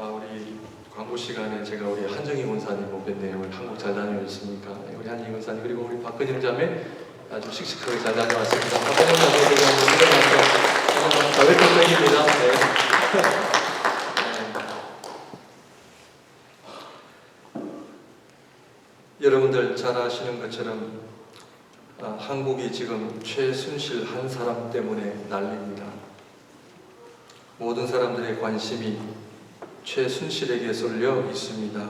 우리 광고 시간에 제가 우리 한정희 원사님 뵀네요. 우리 한국 잘 다녀오셨습니까? 우리 한정희 원사님 그리고 우리 박근영 자매 아주 씩씩하게 잘 다녀왔습니다. 박근영 자매에게 한번 일어나서 웰컴백입니다. 여러분들 잘 아시는 것처럼 한국이 지금 최순실 한 사람 때문에 난립니다. 모든 사람들의 관심이 최순실에게 쏠려 있습니다.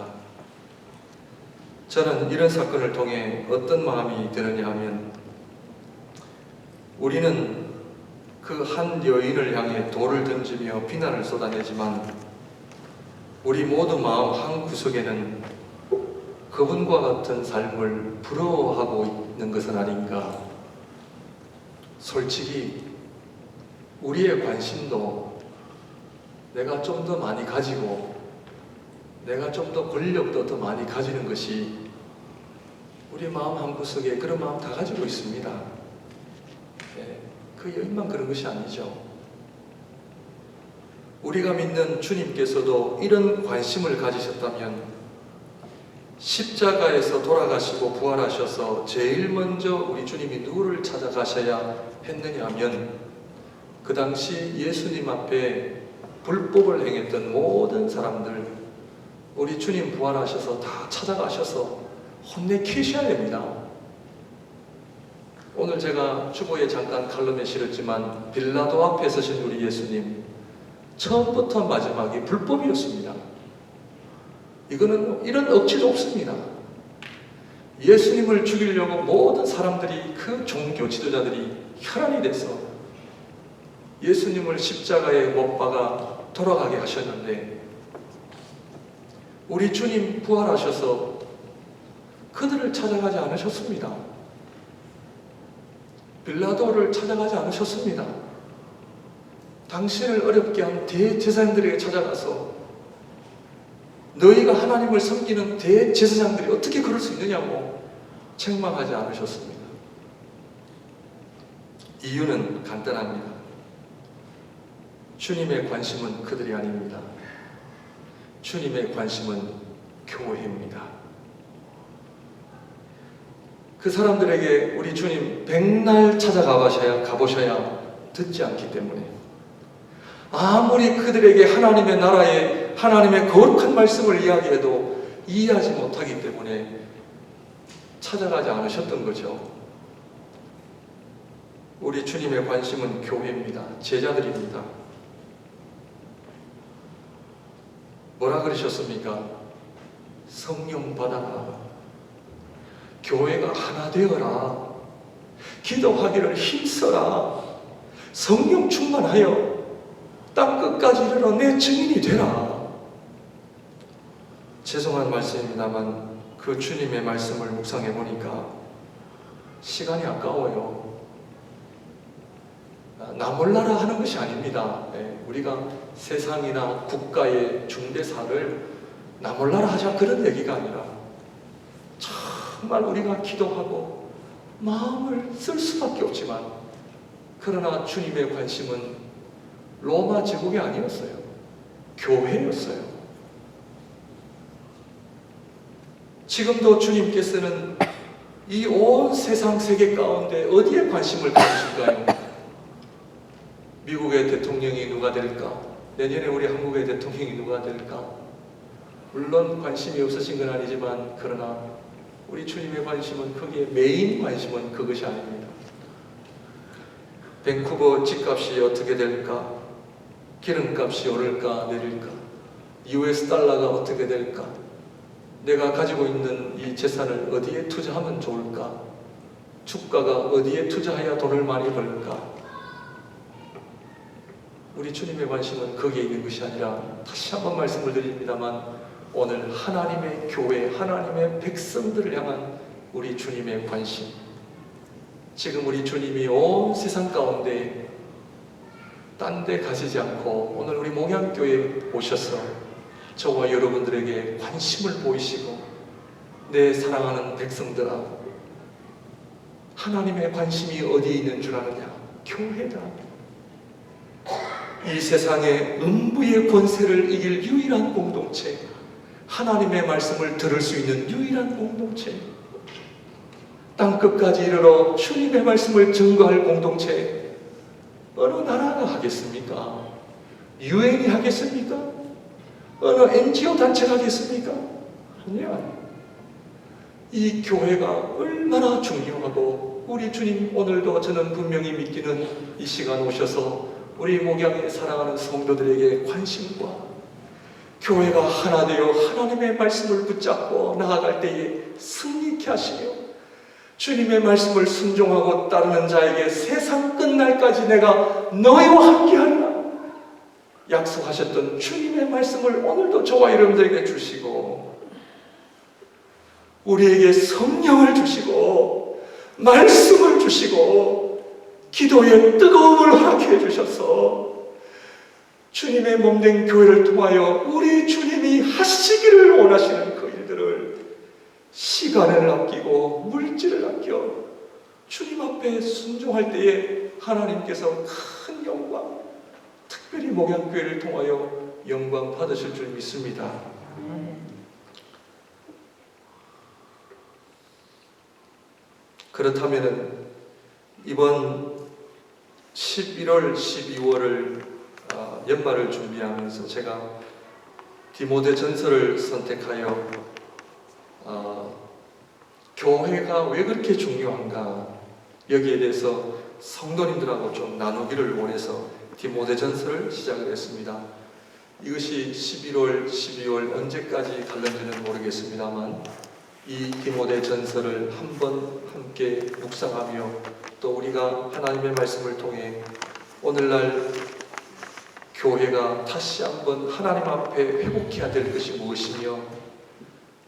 저는 이런 사건을 통해 어떤 마음이 드느냐 하면 우리는 그 한 여인을 향해 돌을 던지며 비난을 쏟아내지만 우리 모두 마음 한 구석에는 그분과 같은 삶을 부러워하고 있는 것은 아닌가. 솔직히 우리의 관심도 내가 좀 더 많이 가지고 내가 좀 더 권력도 더 많이 가지는 것이 우리 마음 한구석에 그런 마음 다 가지고 있습니다. 그 여인만 그런 것이 아니죠. 우리가 믿는 주님께서도 이런 관심을 가지셨다면 십자가에서 돌아가시고 부활하셔서 제일 먼저 우리 주님이 누구를 찾아가셔야 했느냐 하면 그 당시 예수님 앞에 불법을 행했던 모든 사람들 우리 주님 부활하셔서 다 찾아가셔서 혼내키셔야 됩니다. 오늘 제가 주보에 잠깐 칼럼에 실었지만 빌라도 앞에 서신 우리 예수님 처음부터 마지막이 불법이었습니다. 이거는 이런 억지도 없습니다. 예수님을 죽이려고 모든 사람들이 그 종교 지도자들이 혈안이 돼서 예수님을 십자가에 못 박아 돌아가게 하셨는데 우리 주님 부활하셔서 그들을 찾아가지 않으셨습니다. 빌라도를 찾아가지 않으셨습니다. 당신을 어렵게 한 대제사장들에게 찾아가서 너희가 하나님을 섬기는 대제사장들이 어떻게 그럴 수 있느냐고 책망하지 않으셨습니다. 이유는 간단합니다. 주님의 관심은 그들이 아닙니다. 주님의 관심은 교회입니다. 그 사람들에게 우리 주님 백날 가보셔야 듣지 않기 때문에 아무리 그들에게 하나님의 나라의 하나님의 거룩한 말씀을 이야기해도 이해하지 못하기 때문에 찾아가지 않으셨던 거죠. 우리 주님의 관심은 교회입니다. 제자들입니다. 뭐라 그러셨습니까? 성령 받아라. 교회가 하나 되어라. 기도하기를 힘써라. 성령 충만하여 땅 끝까지 이르러 내 증인이 되라. 죄송한 말씀입니다만 그 주님의 말씀을 묵상해 보니까 시간이 아까워요. 나 몰라라 하는 것이 아닙니다. 우리가 세상이나 국가의 중대사를 나 몰라라 하자 그런 얘기가 아니라 정말 우리가 기도하고 마음을 쓸 수밖에 없지만 그러나 주님의 관심은 로마 제국이 아니었어요. 교회였어요. 지금도 주님께서는 이 온 세상 세계 가운데 어디에 관심을 가지실까요? 미국의 대통령이 누가 될까? 내년에 우리 한국의 대통령이 누가 될까? 물론 관심이 없으신 건 아니지만 그러나 우리 주님의 관심은 거기에 메인 관심은 그것이 아닙니다. 밴쿠버 집값이 어떻게 될까? 기름값이 오를까 내릴까? US 달러가 어떻게 될까? 내가 가지고 있는 이 재산을 어디에 투자하면 좋을까? 주가가 어디에 투자해야 돈을 많이 벌까? 우리 주님의 관심은 거기에 있는 것이 아니라 다시 한번 말씀을 드립니다만 오늘 하나님의 교회, 하나님의 백성들을 향한 우리 주님의 관심. 지금 우리 주님이 온 세상 가운데 딴 데 가시지 않고 오늘 우리 목양교회에 오셔서 저와 여러분들에게 관심을 보이시고 내 사랑하는 백성들아 하나님의 관심이 어디에 있는 줄 아느냐? 교회다. 이 세상의 음부의 권세를 이길 유일한 공동체, 하나님의 말씀을 들을 수 있는 유일한 공동체, 땅끝까지 이르러 주님의 말씀을 증거할 공동체, 어느 나라가 하겠습니까? 유엔이 하겠습니까? 어느 NGO 단체가 하겠습니까? 아니야. 이 교회가 얼마나 중요하고, 우리 주님 오늘도 저는 분명히 믿기는 이 시간 오셔서 우리 목양에 사랑하는 성도들에게 관심과 교회가 하나 되어 하나님의 말씀을 붙잡고 나아갈 때에 승리케 하시며, 주님의 말씀을 순종하고 따르는 자에게 세상 끝날까지 내가 너희와 함께하리라 약속하셨던 주님의 말씀을 오늘도 저와 여러분들에게 주시고, 우리에게 성령을 주시고 말씀을 주시고 기도의 뜨거움을 허락해 주셔서 주님의 몸된 교회를 통하여 우리 주님이 하시기를 원하시는 그 일들을 시간을 아끼고 물질을 아껴 주님 앞에 순종할 때에 하나님께서 큰 영광, 특별히 목양교회를 통하여 영광 받으실 줄 믿습니다. 그렇다면 이번 11월, 12월을 연말을 준비하면서 제가 디모데 전서를 선택하여 교회가 왜 그렇게 중요한가, 여기에 대해서 성도님들하고 좀 나누기를 원해서 디모데 전서를 시작을 했습니다. 이것이 11월, 12월 언제까지 갈는지는 모르겠습니다만 이 디모데 전서를 한번 함께 묵상하며 또 우리가 하나님의 말씀을 통해 오늘날 교회가 다시 한번 하나님 앞에 회복해야 될 것이 무엇이며,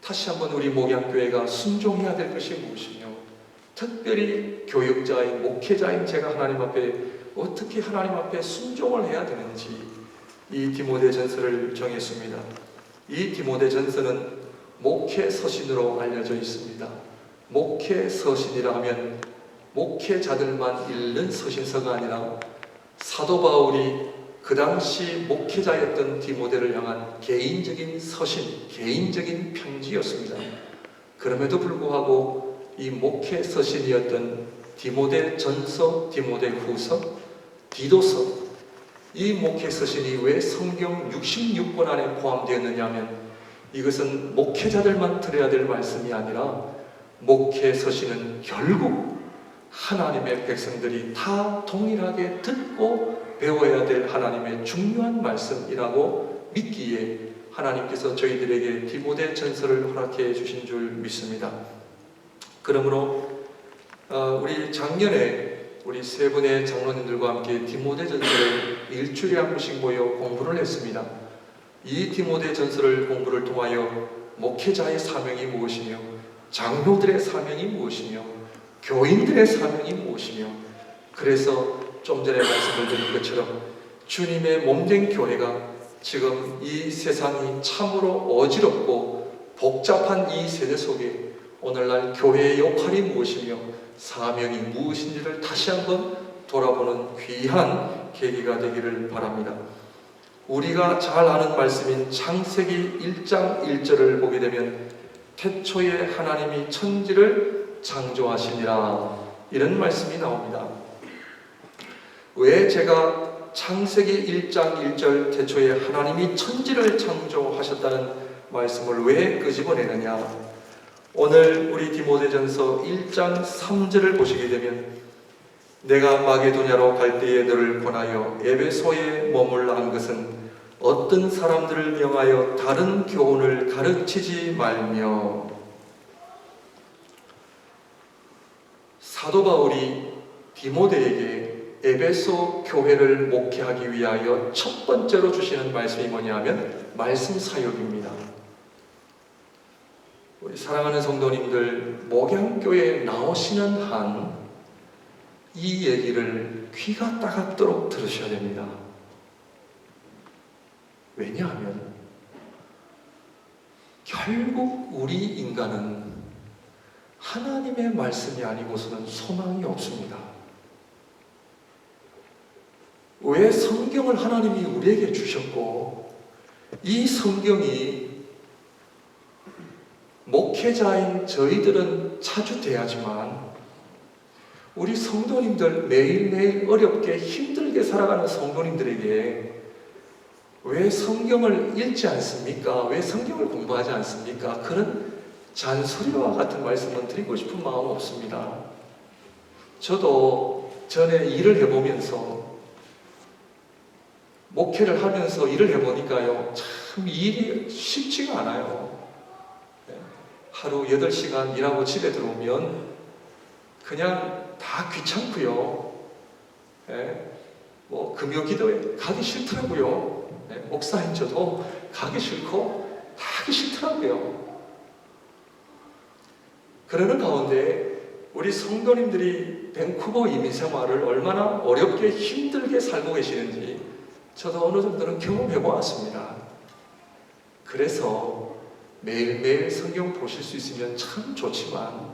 다시 한번 우리 목양교회가 순종해야 될 것이 무엇이며, 특별히 교육자인 목회자인 제가 하나님 앞에 어떻게 하나님 앞에 순종을 해야 되는지 이 디모데 전서를 정했습니다. 이 디모데 전서는 목회 서신으로 알려져 있습니다. 목회 서신이라 하면 목회자들만 읽는 서신서가 아니라 사도 바울이 그 당시 목회자였던 디모데를 향한 개인적인 서신, 개인적인 편지였습니다. 그럼에도 불구하고 이 목회 서신이었던 디모데 전서, 디모데 후서, 디도서, 이 목회 서신이 왜 성경 66권 안에 포함되었느냐 하면 이것은 목회자들만 들어야 될 말씀이 아니라 목회 서신은 결국 하나님의 백성들이 다 동일하게 듣고 배워야 될 하나님의 중요한 말씀이라고 믿기에 하나님께서 저희들에게 디모데 전서를 허락해 주신 줄 믿습니다. 그러므로 우리 작년에 우리 세 분의 장로님들과 함께 디모데 전서를 일주일에 한 번씩 모여 공부를 했습니다. 이 디모데 전서를 공부를 통하여 목회자의 사명이 무엇이며, 장로들의 사명이 무엇이며, 교인들의 사명이 무엇이며, 그래서 좀 전에 말씀을 드린 것처럼 주님의 몸된 교회가 지금 이 세상이 참으로 어지럽고 복잡한 이 세대 속에 오늘날 교회의 역할이 무엇이며 사명이 무엇인지를 다시 한번 돌아보는 귀한 계기가 되기를 바랍니다. 우리가 잘 아는 말씀인 창세기 1장 1절을 보게 되면 태초에 하나님이 천지를 창조하시니라, 이런 말씀이 나옵니다. 왜 제가 창세기 1장 1절 태초에 하나님이 천지를 창조하셨다는 말씀을 왜 끄집어내느냐, 오늘 우리 디모데전서 1장 3절을 보시게 되면 내가 마게도냐로 갈 때에 너를 권하여 에베소에 머물라 한 것은 어떤 사람들을 명하여 다른 교훈을 가르치지 말며, 사도 바울이 디모데에게 에베소 교회를 목회하기 위하여 첫 번째로 주시는 말씀이 뭐냐 하면 말씀 사역입니다. 우리 사랑하는 성도님들, 목양교회에 나오시는 한 이 얘기를 귀가 따갑도록 들으셔야 됩니다. 왜냐하면 결국 우리 인간은 하나님의 말씀이 아니고서는 소망이 없습니다. 왜 성경을 하나님이 우리에게 주셨고, 이 성경이 목회자인 저희들은 자주 대하지만 우리 성도님들, 매일매일 어렵게 힘들게 살아가는 성도님들에게 왜 성경을 읽지 않습니까? 왜 성경을 공부하지 않습니까? 그런 잔소리와 같은 말씀은 드리고 싶은 마음 없습니다. 저도 전에 일을 해보면서, 목회를 하면서 일을 해보니까요, 참 일이 쉽지가 않아요. 하루 8시간 일하고 집에 들어오면 그냥 다 귀찮고요. 금요 기도에 가기 싫더라고요. 목사인 저도 가기 싫고 다 하기 싫더라고요. 그러는 가운데 우리 성도님들이 밴쿠버 이민 생활을 얼마나 어렵게 힘들게 살고 계시는지 저도 어느 정도는 경험해 보았습니다. 그래서 매일매일 성경 보실 수 있으면 참 좋지만,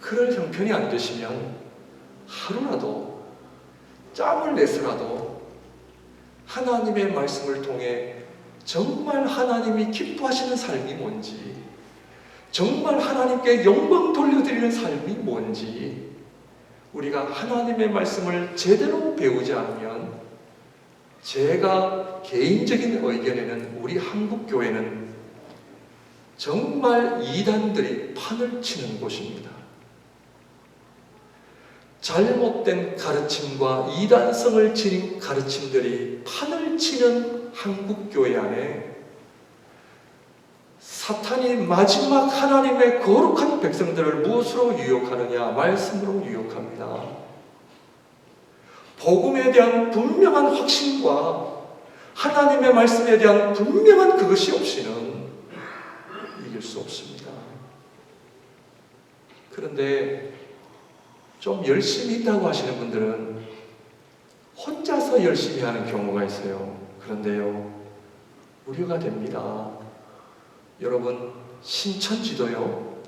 그럴 형편이 안 되시면 하루라도 짬을 내서라도 하나님의 말씀을 통해 정말 하나님이 기뻐하시는 삶이 뭔지, 정말 하나님께 영광 돌려드리는 삶이 뭔지 우리가 하나님의 말씀을 제대로 배우지 않으면, 제가 개인적인 의견에는 우리 한국교회는 정말 이단들이 판을 치는 곳입니다. 잘못된 가르침과 이단성을 지닌 가르침들이 판을 치는 한국교회 안에 사탄이 마지막 하나님의 거룩한 백성들을 무엇으로 유혹하느냐? 말씀으로 유혹합니다. 복음에 대한 분명한 확신과 하나님의 말씀에 대한 분명한 그것이 없이는 이길 수 없습니다. 그런데 좀 열심히 있다고 하시는 분들은 혼자서 열심히 하는 경우가 있어요. 그런데요, 우려가 됩니다. 여러분, 신천지도요,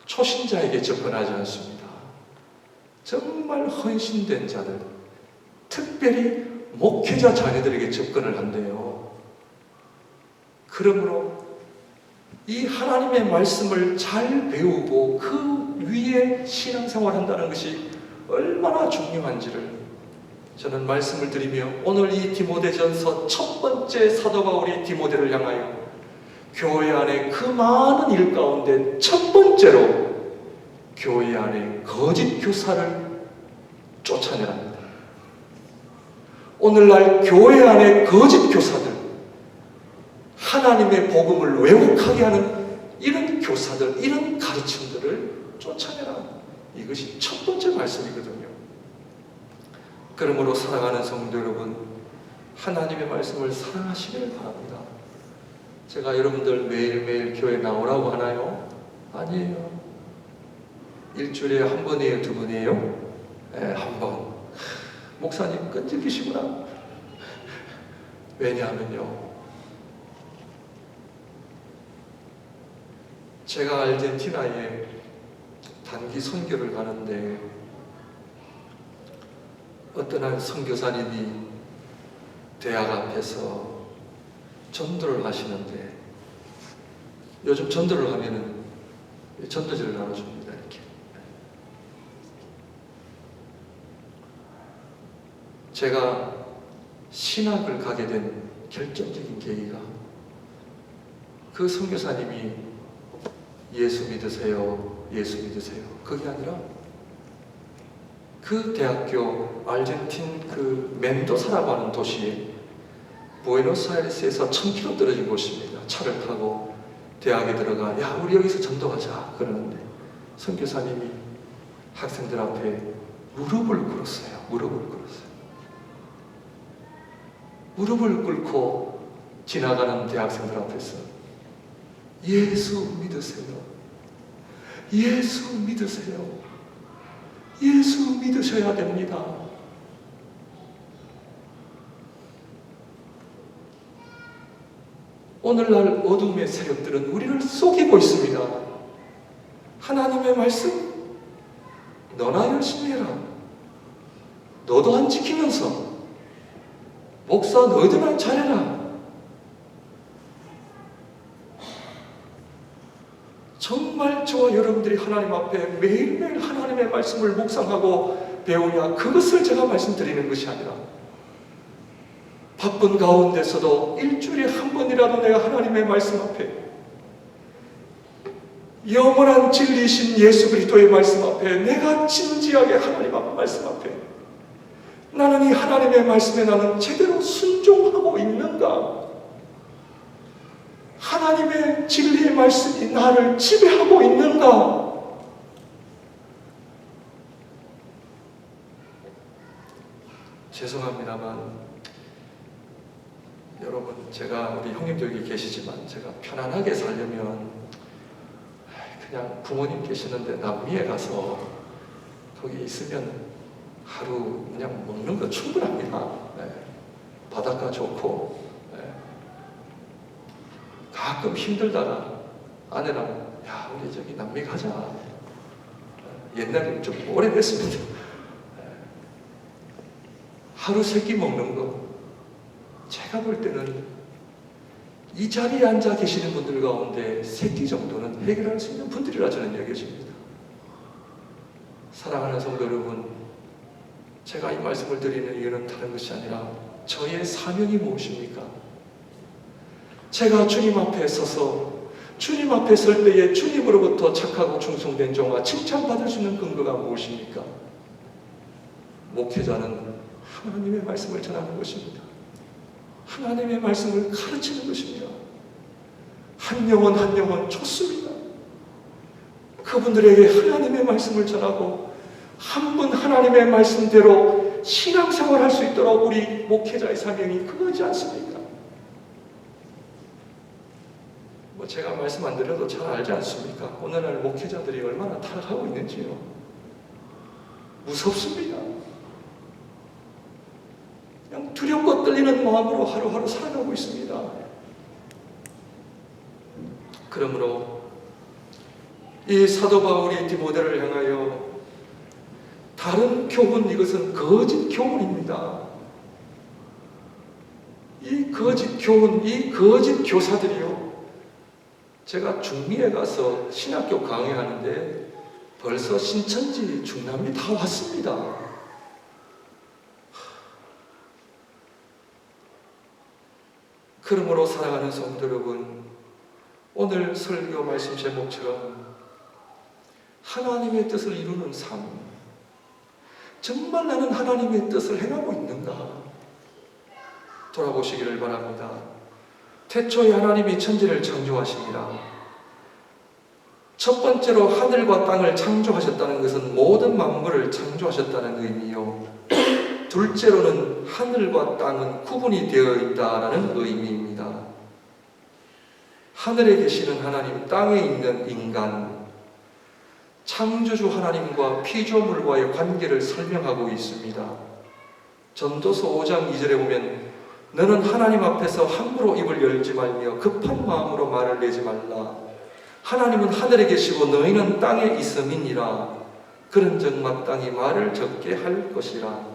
초신자에게 접근하지 않습니다. 정말 헌신된 자들, 특별히 목회자 자녀들에게 접근을 한대요. 그러므로 이 하나님의 말씀을 잘 배우고 그 위에 신앙생활 한다는 것이 얼마나 중요한지를 저는 말씀을 드리며, 오늘 이 디모데전서 첫 번째 사도 바울이 디모데를 향하여 교회 안에 그 많은 일 가운데 첫 번째로 교회 안에 거짓 교사를 쫓아내랍니다. 오늘날 교회 안에 거짓 교사들, 하나님의 복음을 왜곡하게 하는 이런 교사들, 이런 가르침들을 쫓아내라. 이것이 첫 번째 말씀이거든요. 그러므로 사랑하는 성도 여러분, 하나님의 말씀을 사랑하시길 바랍니다. 제가 여러분들 매일매일 교회 나오라고 하나요? 아니에요. 일주일에 한 번이에요? 두 번이에요? 한 번. 목사님 끈질기시구나. 왜냐하면요, 제가 아르헨티나에 단기 선교를 가는데 어떤 한 선교사님이 대학 앞에서 전도를 하시는데, 요즘 전도를 하면은 전도지를 나눠줍니다. 이렇게. 제가 신학을 가게 된 결정적인 계기가, 그 선교사님이 예수 믿으세요, 예수 믿으세요, 그게 아니라 그 대학교, 아르헨틴 그 멘도사라고 하는 도시에, 부에노스아이레스에서 1000km 떨어진 곳입니다. 차를 타고 대학에 들어가, 야, 우리 여기서 전도하자 그러는데 선교사님이 학생들 앞에 무릎을 꿇었어요. 무릎을 꿇고 지나가는 대학생들 앞에서 예수 믿으세요, 예수 믿으세요, 예수 믿으셔야 됩니다. 오늘날 어둠의 세력들은 우리를 속이고 있습니다. 하나님의 말씀, 너나 열심히 해라, 너도 안 지키면서 목사 너희들만 잘해라. 정말 저와 여러분들이 하나님 앞에 매일매일 하나님의 말씀을 묵상하고 배우냐, 그것을 제가 말씀드리는 것이 아니라 바쁜 가운데서도 일주일에 한 번이라도 내가 하나님의 말씀 앞에, 영원한 진리이신 예수 그리스도의 말씀 앞에, 내가 진지하게 하나님 앞 말씀 앞에 나는 이 하나님의 말씀에 나는 제대로 순종하고 있는가? 하나님의 진리의 말씀이 나를 지배하고 있는가? 죄송합니다만 여러분, 제가 우리 형님도 여기 계시지만 제가 편안하게 살려면 그냥 부모님 계시는데 남미에 가서 거기 있으면 하루 그냥 먹는 거 충분합니다. 네. 바닷가 좋고, 네. 가끔 힘들다가 아내랑 야 우리 저기 남미 가자. 옛날에 좀 오래됐습니다. 네. 하루 세 끼 먹는 거, 제가 볼 때는 이 자리에 앉아 계시는 분들 가운데 세 끼 정도는 해결할 수 있는 분들이라 저는 여겨집니다. 사랑하는 성도 여러분, 제가 이 말씀을 드리는 이유는 다른 것이 아니라 저의 사명이 무엇입니까? 제가 주님 앞에 서서 주님 앞에 설 때에 주님으로부터 착하고 충성된 종아 칭찬받을 수 있는 근거가 무엇입니까? 목회자는 하나님의 말씀을 전하는 것입니다. 하나님의 말씀을 가르치는 것입니다. 한 영혼 한 영혼 좋습니다. 그분들에게 하나님의 말씀을 전하고 한 분 하나님의 말씀대로 신앙생활 할 수 있도록 우리 목회자의 사명이 그거지 않습니까? 뭐 제가 말씀 안 드려도 잘 알지 않습니까? 오늘날 목회자들이 얼마나 타락하고 있는지요. 무섭습니다. 그냥 두렵고 떨리는 마음으로 하루하루 살아가고 있습니다. 그러므로 이 사도 바울이 디모데를 향하여 다른 교훈, 이것은 거짓 교훈입니다. 이 거짓 교훈, 이 거짓 교사들이요, 제가 중미에 가서 신학교 강의하는데 벌써 신천지 중남미 다 왔습니다. 그러므로 사랑하는 성도 여러분, 오늘 설교 말씀 제목처럼 하나님의 뜻을 이루는 삶, 정말 나는 하나님의 뜻을 행하고 있는가? 돌아보시기를 바랍니다. 태초에 하나님이 천지를 창조하십니다. 첫 번째로 하늘과 땅을 창조하셨다는 것은 모든 만물을 창조하셨다는 의미요. 둘째로는 하늘과 땅은 구분이 되어 있다라는 의미입니다. 하늘에 계시는 하나님, 땅에 있는 인간, 창조주 하나님과 피조물과의 관계를 설명하고 있습니다. 전도서 5장 2절에 보면 너는 하나님 앞에서 함부로 입을 열지 말며 급한 마음으로 말을 내지 말라. 하나님은 하늘에 계시고 너희는 땅에 있음이니라. 그런즉 마땅히 말을 적게 할 것이라.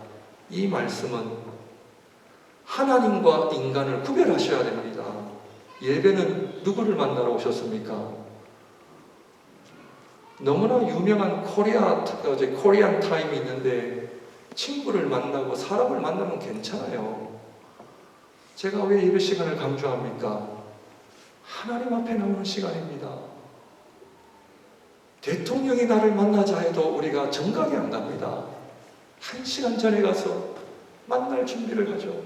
이 말씀은 하나님과 인간을 구별하셔야 됩니다. 예배는 누구를 만나러 오셨습니까? 너무나 유명한 코리안 타임이 있는데 친구를 만나고 사람을 만나면 괜찮아요. 제가 왜 예배 시간을 강조합니까? 하나님 앞에 나오는 시간입니다. 대통령이 나를 만나자 해도 우리가 정각이 안 갑니다. 1시간 전에 가서 만날 준비를 하죠.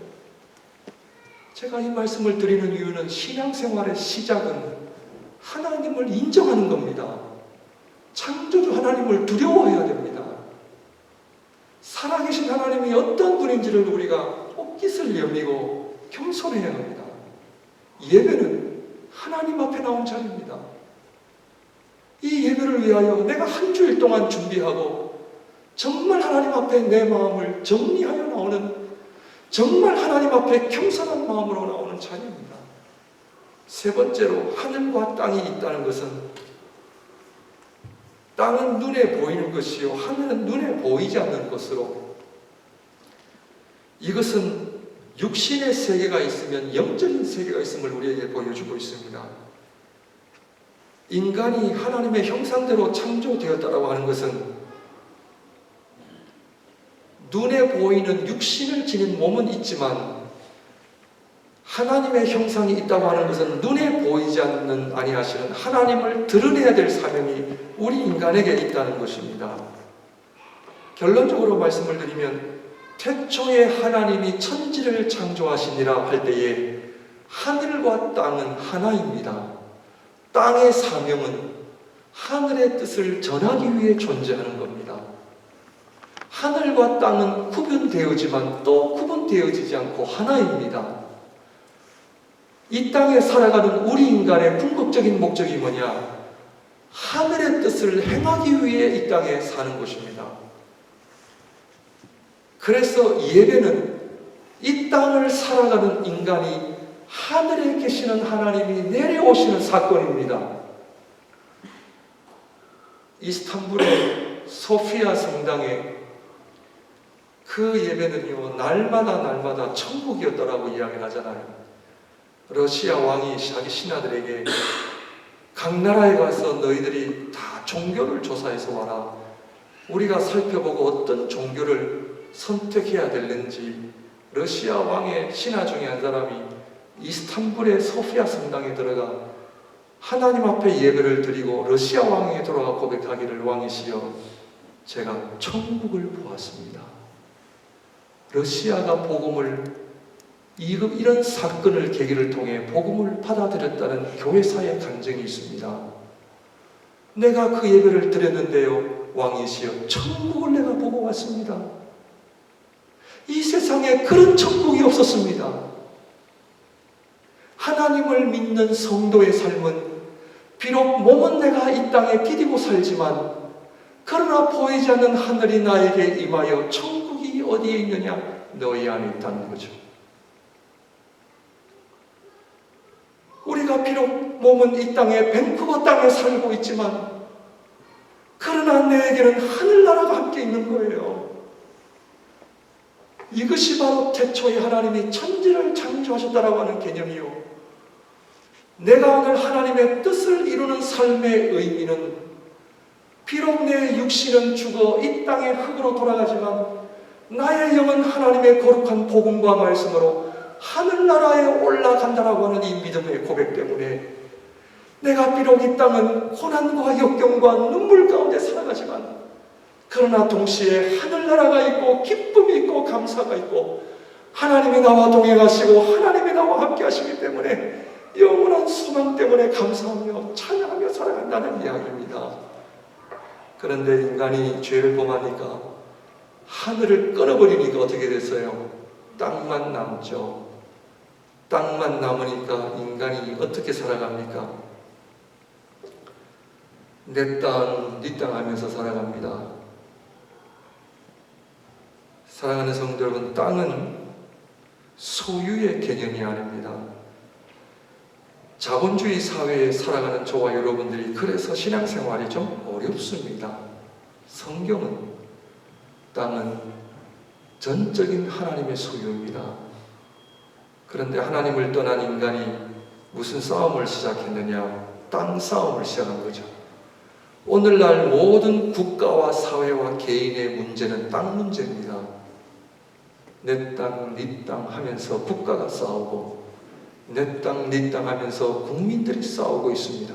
제가 이 말씀을 드리는 이유는 신앙생활의 시작은 하나님을 인정하는 겁니다. 창조주 하나님을 두려워해야 됩니다. 살아계신 하나님이 어떤 분인지를 우리가 옷깃을 여미고 겸손해야 합니다. 예배는 하나님 앞에 나온 자리입니다. 이 예배를 위하여 내가 한 주일 동안 준비하고 정말 하나님 앞에 내 마음을 정리하여 나오는, 정말 하나님 앞에 겸손한 마음으로 나오는 자리입니다. 세 번째로 하늘과 땅이 있다는 것은 땅은 눈에 보이는 것이요 하늘은 눈에 보이지 않는 것으로, 이것은 육신의 세계가 있으면 영적인 세계가 있음을 우리에게 보여주고 있습니다. 인간이 하나님의 형상대로 창조되었다고 하는 것은 눈에 보이는 육신을 지닌 몸은 있지만 하나님의 형상이 있다고 하는 것은 눈에 보이지 않는 아니하시는 하나님을 드러내야 될 사명이 우리 인간에게 있다는 것입니다. 결론적으로 말씀을 드리면 태초에 하나님이 천지를 창조하시니라 할 때에 하늘과 땅은 하나입니다. 땅의 사명은 하늘의 뜻을 전하기 위해 존재하는 겁니다. 하늘과 땅은 구분되어지만 또 구분되어지지 않고 하나입니다. 이 땅에 살아가는 우리 인간의 궁극적인 목적이 뭐냐? 하늘의 뜻을 행하기 위해 이 땅에 사는 것입니다. 그래서 예배는 이 땅을 살아가는 인간이 하늘에 계시는 하나님이 내려오시는 사건입니다. 이스탄불의 소피아 성당에 그 예배는요, 날마다 천국이었더라고 이야기를 하잖아요. 러시아 왕이 자기 신하들에게 각 나라에 가서 너희들이 다 종교를 조사해서 와라. 우리가 살펴보고 어떤 종교를 선택해야 되는지. 러시아 왕의 신하 중에 한 사람이 이스탄불의 소피아 성당에 들어가 하나님 앞에 예배를 드리고 러시아 왕에게 돌아가 고백하기를, 왕이시여, 제가 천국을 보았습니다. 러시아가 복음을, 이런 사건을 계기를 통해 복음을 받아들였다는 교회사의 간증이 있습니다. 내가 그 예배를 드렸는데요, 왕이시여, 천국을 내가 보고 왔습니다. 이 세상에 그런 천국이 없었습니다. 하나님을 믿는 성도의 삶은 비록 몸은 내가 이 땅에 디디고 살지만 그러나 보이지 않는 하늘이 나에게 임하여 천국이 어디에 있느냐? 너희 안에 있다는 거죠. 우리가 비록 몸은 이 땅에 밴쿠버 땅에 살고 있지만 그러나 내게는 하늘나라가 함께 있는 거예요. 이것이 바로 태초에 하나님이 천지를 창조하셨다라고 하는 개념이요. 내가 오늘 하나님의 뜻을 이루는 삶의 의미는 비록 내 육신은 죽어 이 땅의 흙으로 돌아가지만 나의 영은 하나님의 거룩한 복음과 말씀으로 하늘나라에 올라간다라고 하는 이 믿음의 고백 때문에 내가 비록 이 땅은 고난과 역경과 눈물 가운데 살아가지만 그러나 동시에 하늘나라가 있고 기쁨이 있고 감사가 있고 하나님이 나와 동행하시고 하나님이 나와 함께 하시기 때문에 영원한 소망 때문에 감사하며 찬양하며 살아간다는 이야기입니다. 그런데 인간이 죄를 범하니까 하늘을 끊어버리니까 어떻게 됐어요? 땅만 남죠. 땅만 남으니까 인간이 어떻게 살아갑니까? 내 땅, 네 땅 하면서 살아갑니다. 사랑하는 성도 여러분, 땅은 소유의 개념이 아닙니다. 자본주의 사회에 살아가는 저와 여러분들이 그래서 신앙생활이 좀 어렵습니다. 성경은 땅은 전적인 하나님의 소유입니다. 그런데 하나님을 떠난 인간이 무슨 싸움을 시작했느냐? 땅 싸움을 시작한 거죠. 오늘날 모든 국가와 사회와 개인의 문제는 땅 문제입니다. 내 땅, 네 땅 하면서 국가가 싸우고 내 땅, 네 땅 하면서 국민들이 싸우고 있습니다.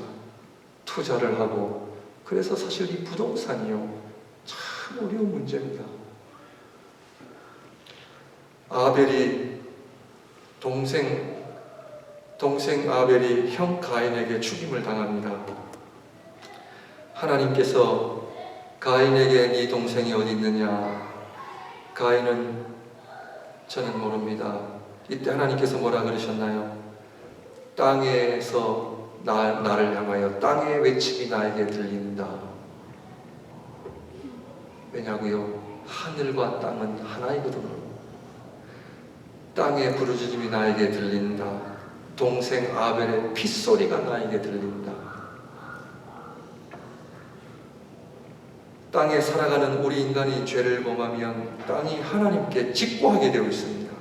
투자를 하고. 그래서 사실 이 부동산이요, 참 어려운 문제입니다. 아벨이 동생 아벨이 형 가인에게 죽임을 당합니다. 하나님께서 가인에게 네 동생이 어디 있느냐? 가인은 저는 모릅니다. 이때 하나님께서 뭐라 그러셨나요? 땅에서 나를 향하여 땅의 외침이 나에게 들린다. 왜냐고요? 하늘과 땅은 하나이거든요. 땅의 부르짖음이 나에게 들린다. 동생 아벨의 핏소리가 나에게 들린다. 땅에 살아가는 우리 인간이 죄를 범하면 땅이 하나님께 직고하게 되어 있습니다.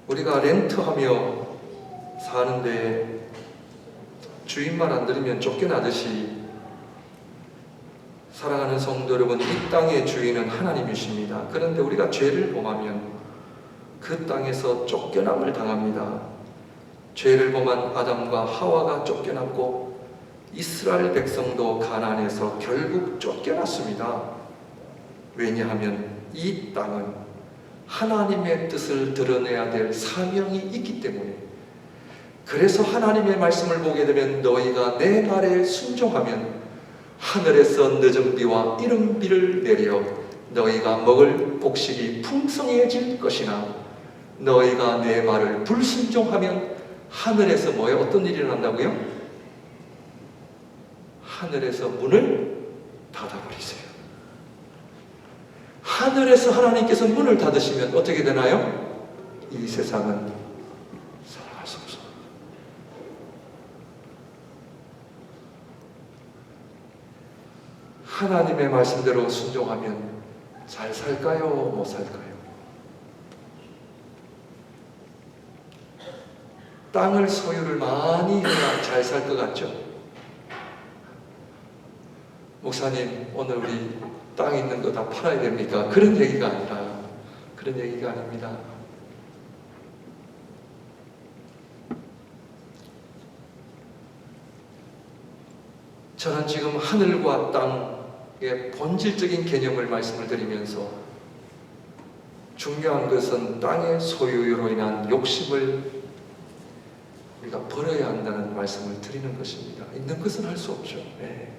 우리가 렌트하며 사는데 주인 말 안 들으면 쫓겨나듯이 사랑하는 성도 여러분, 이 땅의 주인은 하나님이십니다. 그런데 우리가 죄를 범하면 그 땅에서 쫓겨남을 당합니다. 죄를 범한 아담과 하와가 쫓겨났고 이스라엘 백성도 가나안에서 결국 쫓겨났습니다. 왜냐하면 이 땅은 하나님의 뜻을 드러내야 될 사명이 있기 때문에. 그래서 하나님의 말씀을 보게 되면 너희가 내 말에 순종하면 하늘에서 늦은 비와 이른 비를 내려 너희가 먹을 곡식이 풍성해질 것이나 너희가 내 말을 불순종하면 하늘에서 뭐에 어떤 일이 일어난다고요? 하늘에서 문을 닫아버리세요. 하늘에서 하나님께서 문을 닫으시면 어떻게 되나요? 이 세상은 살아갈 수 없습니다. 하나님의 말씀대로 순종하면 잘 살까요? 못 살까요? 땅을 소유를 많이 해야 잘 살 것 같죠? 목사님, 오늘 우리 땅 있는 거 다 팔아야 됩니까? 그런 얘기가 아니라, 그런 얘기가 아닙니다. 저는 지금 하늘과 땅의 본질적인 개념을 말씀을 드리면서 중요한 것은 땅의 소유로 인한 욕심을 우리가 버려야 한다는 말씀을 드리는 것입니다. 있는 것은 할 수 없죠. 네.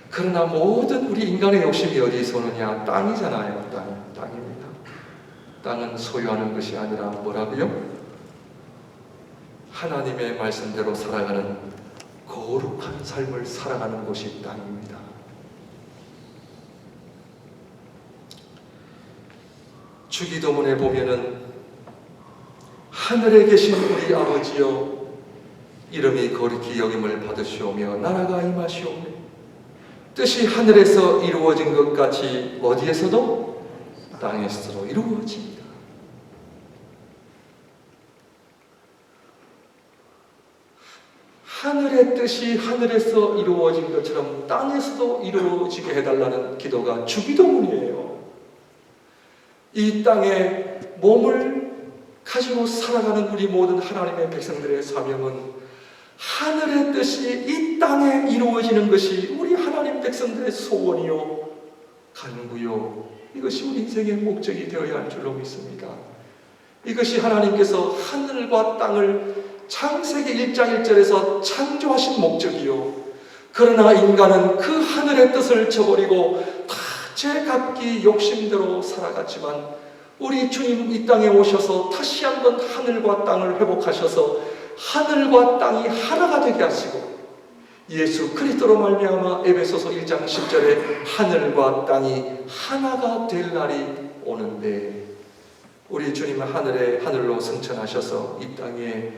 그러나 모든 우리 인간의 욕심이 어디서 오느냐? 땅이잖아요. 땅입니다. 땅은 소유하는 것이 아니라 뭐라고요? 하나님의 말씀대로 살아가는 거룩한 삶을 살아가는 곳이 땅입니다. 주기도문에 보면은 하늘에 계신 우리 아버지여 이름이 거룩히 여김을 받으시오며 나라가 임하시오며 뜻이 하늘에서 이루어진 것 같이 어디에서도 땅에서도 이루어집니다. 하늘의 뜻이 하늘에서 이루어진 것처럼 땅에서도 이루어지게 해달라는 기도가 주기도문이에요. 이 땅에 몸을 가지고 살아가는 우리 모든 하나님의 백성들의 사명은 하늘의 뜻이 이 땅에 이루어지는 것이 우리 하나님 백성들의 소원이요 간구요, 이것이 우리 인생의 목적이 되어야 할 줄로 믿습니다. 이것이 하나님께서 하늘과 땅을 창세기 1장 1절에서 창조하신 목적이요, 그러나 인간은 그 하늘의 뜻을 저버리고 다 제각기 욕심대로 살아갔지만 우리 주님 이 땅에 오셔서 다시 한번 하늘과 땅을 회복하셔서 하늘과 땅이 하나가 되게 하시고 예수 그리스도로 말미암아 에베소서 1장 10절에 하늘과 땅이 하나가 될 날이 오는데, 우리 주님은 하늘로 승천하셔서 이 땅에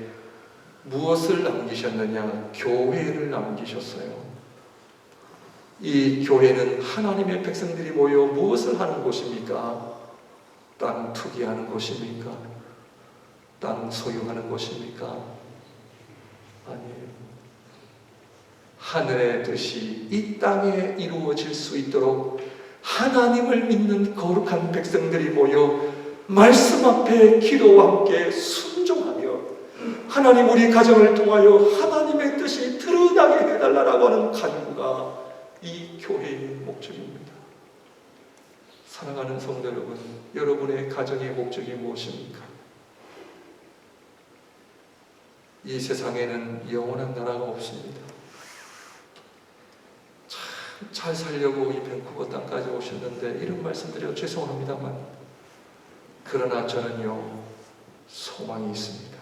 무엇을 남기셨느냐? 교회를 남기셨어요. 이 교회는 하나님의 백성들이 모여 무엇을 하는 곳입니까? 땅 투기하는 곳입니까? 땅 소유하는 곳입니까? 아니에요. 하늘의 뜻이 이 땅에 이루어질 수 있도록 하나님을 믿는 거룩한 백성들이 모여 말씀 앞에 기도와 함께 순종하며 하나님 우리 가정을 통하여 하나님의 뜻이 드러나게 해달라고 하는 간구가 이 교회의 목적입니다. 사랑하는 성도 여러분, 여러분의 가정의 목적이 무엇입니까? 이 세상에는 영원한 나라가 없습니다. 참 잘 살려고 이 밴쿠버 땅까지 오셨는데 이런 말씀드려 죄송합니다만, 그러나 저는요 소망이 있습니다.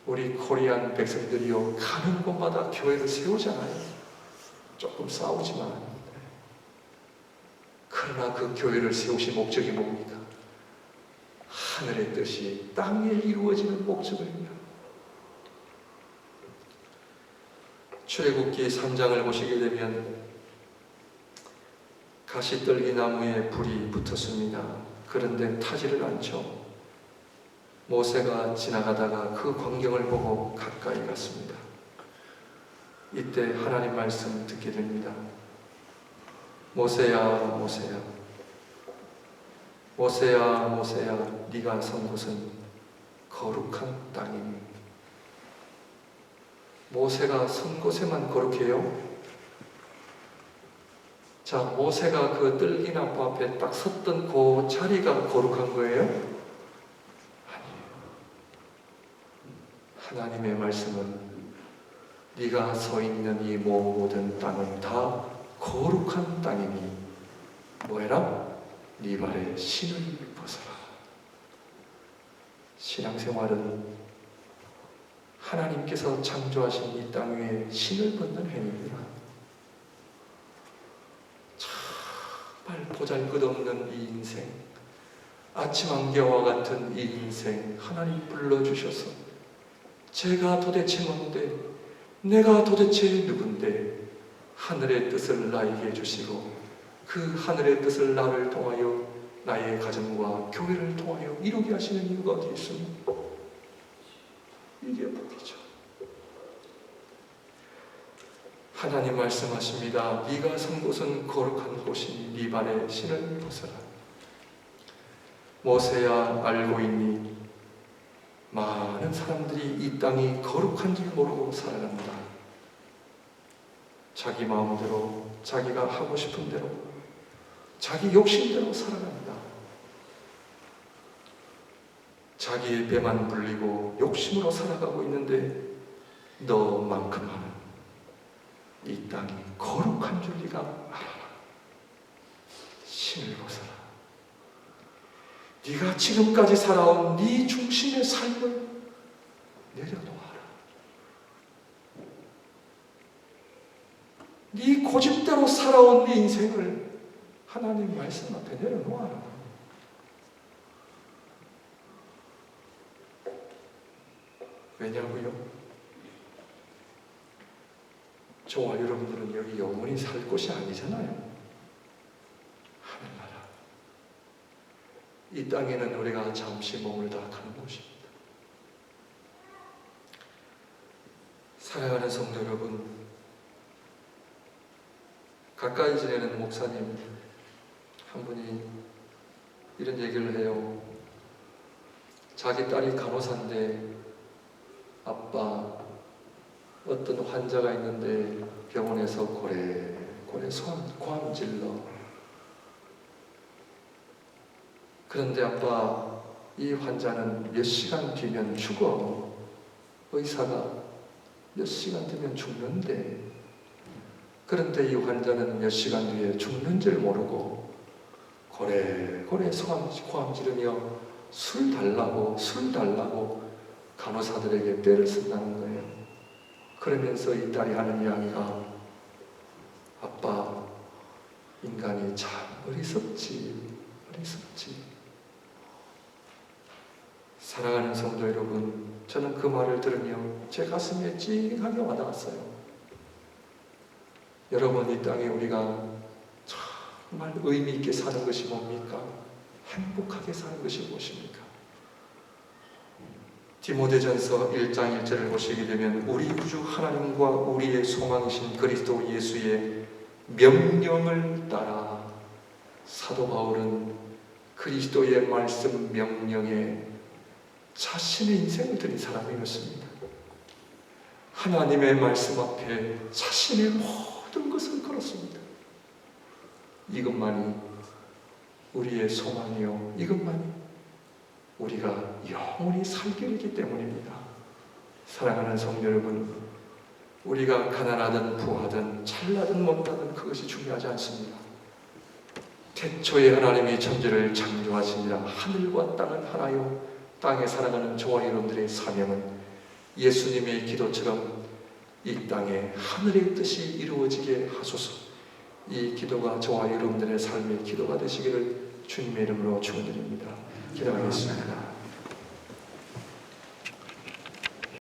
우리 코리안 백성들이요 가는 곳마다 교회를 세우잖아요. 조금 싸우지만, 그러나 그 교회를 세우신 목적이 뭡니까? 하늘의 뜻이 땅에 이루어지는 목적입니다. 출애굽기 3장을 보시게 되면 가시떨기 나무에 불이 붙었습니다. 그런데 타지를 않죠. 모세가 지나가다가 그 광경을 보고 가까이 갔습니다. 이때 하나님 말씀 듣게 됩니다. 모세야, 모세야, 모세야, 모세야, 네가 선 곳은 거룩한 땅이니. 모세가 선 곳에만 거룩해요? 자, 모세가 그 뜰기나무 앞에 딱 섰던 그 자리가 거룩한 거예요? 아니에요. 하나님의 말씀은 네가 서 있는 이 모든 땅은 다 거룩한 땅이니 뭐해라? 네 발에 신을 벗어라. 신앙생활은 하나님께서 창조하신 이 땅 위에 신을 벗는 행위입니다. 정말 보잘것없는 이 인생, 아침 안개와 같은 이 인생 하나님 불러주셔서 제가 도대체 뭔데, 내가 도대체 누군데 하늘의 뜻을 나에게 해주시고 그 하늘의 뜻을 나를 통하여 나의 가정과 교회를 통하여 이루게 하시는 이유가 어디 있습니까? 이게 복이죠. 하나님 말씀하십니다. 네가 선 곳은 거룩한 곳이니 네 발에 신을 벗어라. 모세야, 알고 있니? 많은 사람들이 이 땅이 거룩한 줄 모르고 살아갑니다. 자기 마음대로, 자기가 하고 싶은 대로, 자기 욕심대로 살아갑니다. 자기의 배만 불리고 욕심으로 살아가고 있는데 너만큼은 이 땅이 거룩한 줄 네가 알아라. 신을 벗어라. 네가 지금까지 살아온 네 중심의 삶을 내려놓아라. 네 고집대로 살아온 네 인생을 하나님 말씀 앞에 내려놓아라. 왜냐고요? 저와 여러분들은 여기 영원히 살 곳이 아니잖아요. 하늘나라. 이 땅에는 우리가 잠시 머물다 가는 곳입니다. 사랑하는 성도 여러분, 가까이 지내는 목사님 한 분이 이런 얘기를 해요. 자기 딸이 간호사인데 아빠, 어떤 환자가 있는데 병원에서 고래 소환 질러. 그런데 아빠, 이 환자는 몇 시간 뒤면 죽어. 의사가 몇 시간 뒤면 죽는데. 그런데 이 환자는 몇 시간 뒤에 죽는 줄 모르고 고래 소환 지르며 술 달라고 간호사들에게 떼를 쓴다는 거예요. 그러면서 이 딸이 하는 이야기가, 아빠, 인간이 참 어리석지. 사랑하는 성도 여러분, 저는 그 말을 들으며 제 가슴에 찡하게 와닿았어요. 여러분, 이 땅에 우리가 정말 의미 있게 사는 것이 뭡니까? 행복하게 사는 것이 무엇입니까? 디모데전서 1장 1절을 보시게 되면 우리 구주 하나님과 우리의 소망이신 그리스도 예수의 명령을 따라, 사도 바울은 그리스도의 말씀 명령에 자신의 인생을 드린 사람이었습니다. 하나님의 말씀 앞에 자신의 모든 것을 걸었습니다. 이것만이 우리의 소망이요, 이것만이 우리가 영원히 살 길이기 때문입니다. 사랑하는 성도 여러분, 우리가 가난하든 부하든 잘나든 못나든 그것이 중요하지 않습니다. 태초에 하나님이 천지를 창조하시니라. 하늘과 땅은 하나요. 땅에 살아가는 저와 여러분들의 사명은 예수님의 기도처럼 이 땅에 하늘의 뜻이 이루어지게 하소서. 이 기도가 저와 여러분들의 삶의 기도가 되시기를 주님의 이름으로 축원드립니다. 기도하겠습니다.